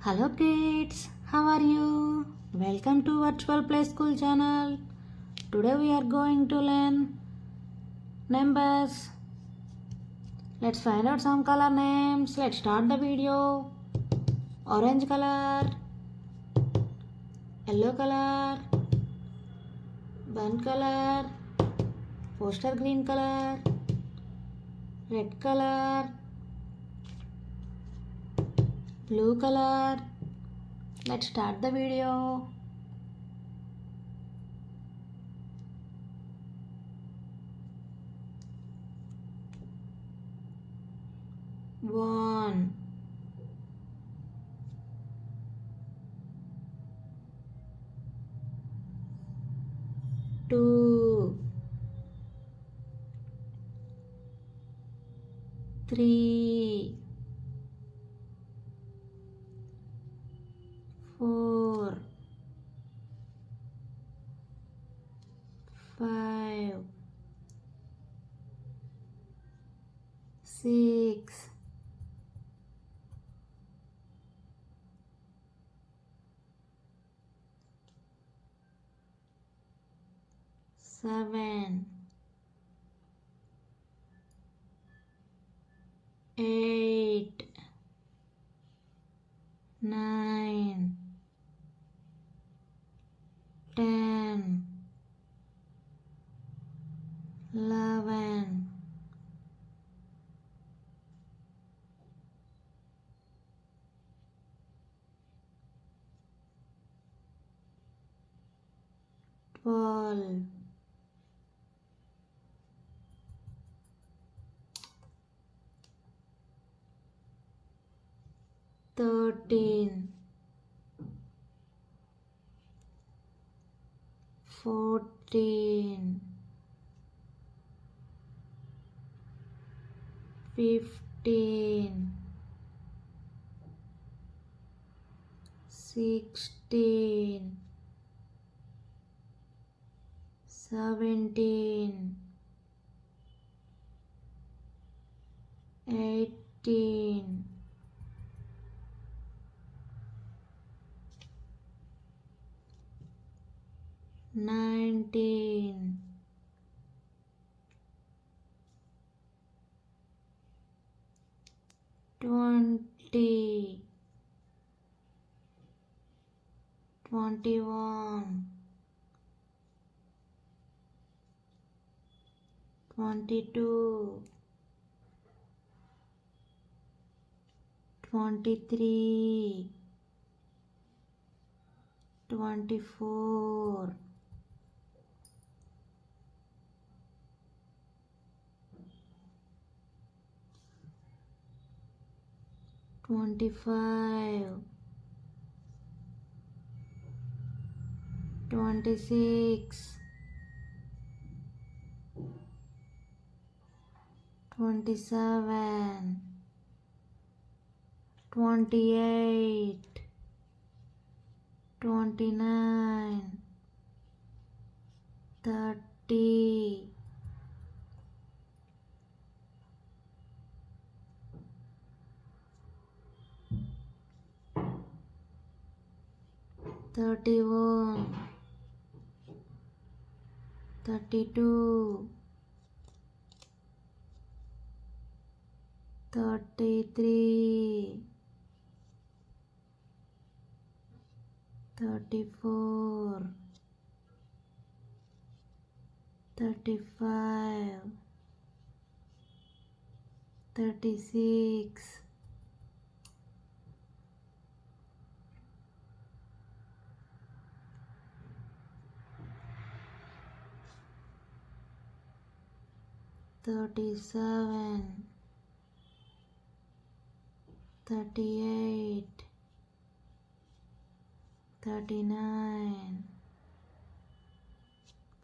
Hello kids, how are you? Welcome to Virtual Play School channel. Today we are going to learn numbers. Let's find out some color names. Let's start the video. Orange color, yellow color, bun color, poster green color, red color, blue color. Let's start the video. One, two, three, four, five, six, seven, 8, 9, 10, 11, 12, 13, 14, 15, 16, 17, 18, 19, 20, 21, 22, 23, 24, 25, 26, 27, 28, 29, 30, 31, 32, 33, 34, 35, 36, 37, 38, 39,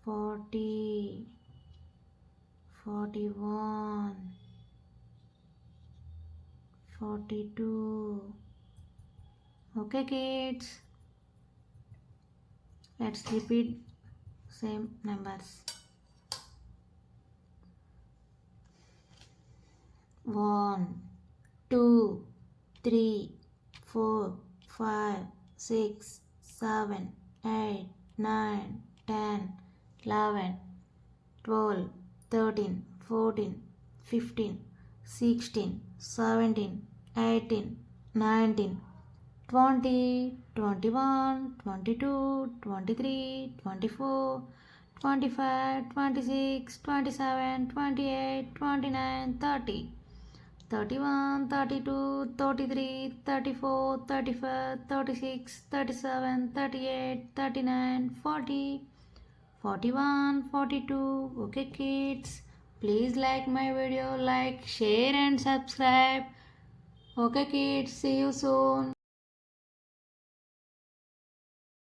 40, 41, 42. Okay kids, let's repeat same numbers. 1, 2, 3, 4, 5, 6, 7, 8, 9, 10, 11, 12, 13, 14, 15, 16, 17, 18, 19, 20, 21, 22, 23, 24, 25, 26, 27, 28, 29, 30, 31, 32, 33, 34, 35, 36, 37, 38, 39, 40, 41, 42. Okay, kids, please like my video, like, share, and subscribe. Okay, kids, see you soon.